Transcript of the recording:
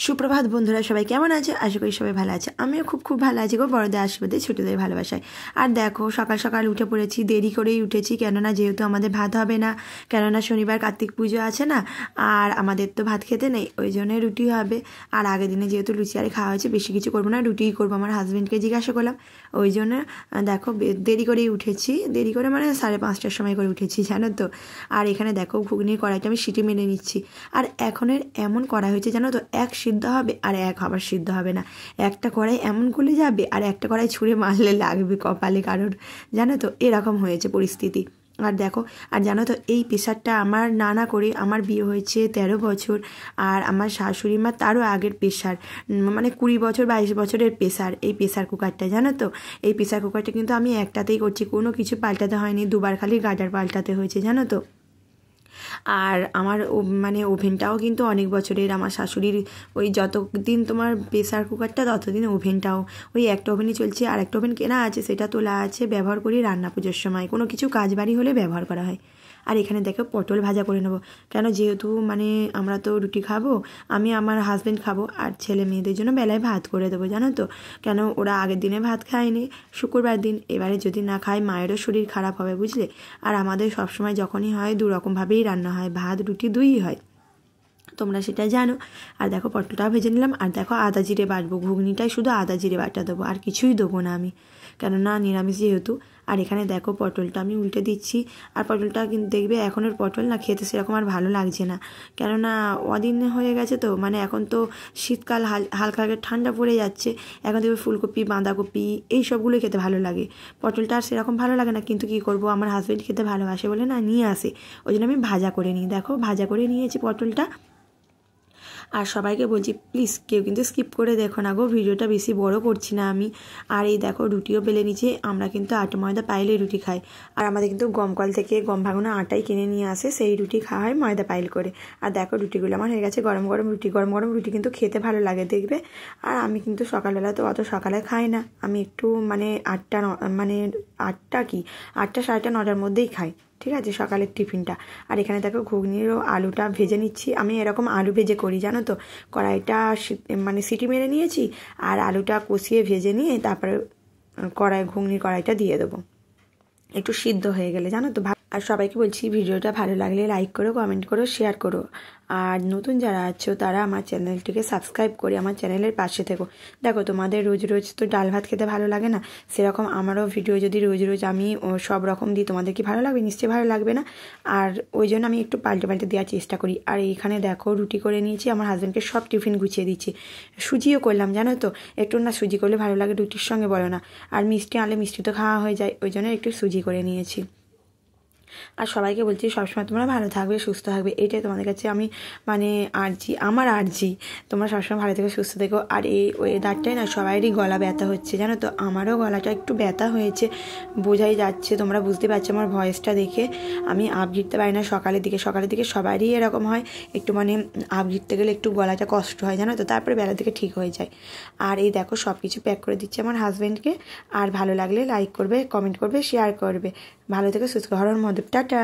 সুপ্রভাত বন্ধুরা, সবাই কেমন আছে? আশা করি সবাই ভালো আছে। আমিও খুব ভালো আছি গো, বড়দের আশীর্বাদে ছোটদের ভালোবাসায়। আর দেখো, সকাল সকাল উঠে পড়েছি, দেরি করেই উঠেছি, কেননা যেহেতু আমাদের ভাত হবে না, কেননা শনিবার কার্তিক পুজো আছে না, আর আমাদের তো ভাত খেতে নেই, ওই জন্য রুটি হবে। আর আগের দিনে যেহেতু লুচি আরে খাওয়া হয়েছে, বেশি কিছু করবো না, রুটিই করবো। আমার হাজব্যান্ডকে জিজ্ঞাসা করলাম, ওই জন্য দেখো দেরি করেই উঠেছি, দেরি করে মানে 5:30টার সময় করে উঠেছি, জানো তো। আর এখানে দেখো ঘুগনির কড়াইটা আমি সিটি মেরে নিচ্ছি। আর এখনের এমন কড়াই হয়েছে জানো তো, এক সিদ্ধ হবে আর এক আবার সিদ্ধ হবে না। একটা কড়াই এমন গলে যাবে আর একটা কড়াই ছুঁড়ে মারলে লাগবে কপালে কারোর, জানো তো, এরকম হয়েছে পরিস্থিতি। আর দেখো, আর জানো তো, এই প্রেশারটা আমার নানা করে, আমার বিয়ে হয়েছে 13 বছর, আর আমার শাশুড়ি মা তারও আগের প্রেশার, মানে 20 বছর 22 বছরের প্রেশার, এই প্রেশার কুকারটা, জানো তো। এই প্রেশার কুকারটা কিন্তু আমি একটাতেই করছি, কোনো কিছু পাল্টাতে হয়নি, দুবার খালি গার্ডার পাল্টাতে হয়েছে, জানো তো। আর আমার মানে ওভেনটাও কিন্তু অনেক বছরের, আমার শাশুড়ির ওই যতদিন তোমার প্রেসার কুকারটা ততদিন ওভেনটাও, ওই একটা ওভেনই চলছে। আর একটা ওভেন কেনা আছে, সেটা তোলা আছে, ব্যবহার করি রান্না পুজোর সময়, কোনো কিছু কাজ বাড়ি হলে ব্যবহার করা হয়। আর এখানে দেখো পটল ভাজা করে নেবো, কেন যেহেতু মানে আমরা তো রুটি খাবো, আমি আমার হাজব্যান্ড খাবো, আর ছেলে মেয়েদের জন্য বেলায় ভাত করে দেবো, জানো তো। কেন ওরা আগের দিনে ভাত খায়নি, শুক্রবার দিন, এবারে যদি না খায় মায়েরও শরীর খারাপ হবে, বুঝলে। আর আমাদের সবসময় যখনই হয় দুরকমভাবেই রান্না হয়, ভাত রুটি দুইই হয়, তোমরা সেটা জানো। আর দেখো পটলটাও ভেজে নিলাম। আর দেখো আদা জিরে বাটবো, ঘুগনিটাই শুধু আদা জিরে বাটা দেবো, আর কিছুই দেবো না আমি, কেননা নিরামিষ যেহেতু। আর এখানে দেখো পটলটা আমি উল্টে দিচ্ছি। আর পটলটা কিন্তু দেখবে এখনের পটল না খেতে সেরকম আর ভালো লাগছে না, কেননা অদিন হয়ে গেছে তো, মানে এখন তো শীতকাল, হালকা হালকা ঠান্ডা পড়ে যাচ্ছে, এখন দেখবে ফুলকপি বাঁধাকপি এই সবগুলোই খেতে ভালো লাগে, পটলটা আর সেরকম ভালো লাগে না। কিন্তু কী করবো, আমার হাজব্যান্ড খেতে ভালোবাসে বলে না নিয়ে আসে, ওই জন্য আমি ভাজা করে নিই। দেখো ভাজা করে নিয়েছি পটলটা। আর সবাইকে বলছি প্লিজ কেউ কিন্তু স্কিপ করে দেখো না গো, ভিডিওটা বেশি বড় করছি না আমি। আর এই দেখো রুটিও বেলে নিচে, আমরা কিন্তু আটা ময়দা পাইলে রুটি খাই, আর আমাদের কিন্তু গমকল থেকে গম ভাঙানো আটাই কিনে নিয়ে আসে, সেই রুটি খাওয়া হয় ময়দা পাইল করে। আর দেখো রুটিগুলো আমার হয়ে গেছে, গরম গরম রুটি, গরম গরম রুটি কিন্তু খেতে ভালো লাগে দেখবে। আর আমি কিন্তু সকালবেলা তো অত সকালে খাই না, আমি একটু মানে 8টা 8টা 9টার মধ্যেই খাই, ঠিক আছে, সকালের টিফিনটা। আর এখানে দেখো ঘুগনিরও আলুটা ভেজে নিচ্ছি, আমি এরকম আলু ভেজে করি, জানো তো। কড়াইটা মানে সিটি মেরে নিয়েছি, আর আলুটা কষিয়ে ভেজে নিয়ে তারপরে ঘুগনির কড়াইটা দিয়ে দেবো, একটু সিদ্ধ হয়ে গেলে, জানো তো। আর সবাইকে বলছি ভিডিওটা ভালো লাগলে লাইক করো, কমেন্ট করো, শেয়ার করো। আর নতুন যারা আছো তারা আমার চ্যানেলটিকে সাবস্ক্রাইব করে আমার চ্যানেলের পাশে থেকো। দেখো তোমাদের রোজ রোজ তো ডাল ভাত খেতে ভালো লাগে না, সেরকম আমারও ভিডিও যদি রোজ রোজ আমি সব রকম দিই, তোমাদের কি ভালো লাগবে? নিশ্চয়ই ভালো লাগবে না। আর ওই জন্য আমি একটু পাল্টে দেওয়ার চেষ্টা করি। আর এইখানে দেখো রুটি করে নিয়েছি, আমার হাজব্যান্ডকে সব টিফিন গুছিয়ে দিচ্ছি, সুজিও করলাম, জানো তো। একটু না সুজি করলে ভালো লাগে রুটির সঙ্গে, বলো না। আর মিষ্টি আনলে মিষ্টি তো খাওয়া হয়ে যায়, ওই জন্য একটু সুজি করে নিয়েছি। আর সবাইকে বলছি সবসময় তোমরা ভালো থাকবে, সুস্থ থাকবে, এটাই তোমাদের কাছে আমি মানে আমার আর্জি, তোমরা সবসময় ভালো থেকো, সুস্থ থেকো। আর এই ওয়েদারটাই না সবারই গলা ব্যথা হচ্ছে, জানো তো, আমারও গলাটা একটু ব্যথা হয়েছে, বোঝাই যাচ্ছে, তোমরা বুঝতে পারছো আমার ভয়েসটা দেখে। আমি আপ ঘিরতে পারি না সকালের দিকে সবারই এরকম হয়, একটু মানে আপ ঘিরতে গেলে একটু গলাটা কষ্ট হয়, জানো তো, তারপরে বেলার দিকে ঠিক হয়ে যায়। আর এই দেখো সব কিছু প্যাক করে দিচ্ছে আমার হাজব্যান্ডকে। আর ভালো লাগলে লাইক করবে, কমেন্ট করবে, শেয়ার করবে। ভালো থেকে সুস্থ হওয়ার মধ্যে টাটা।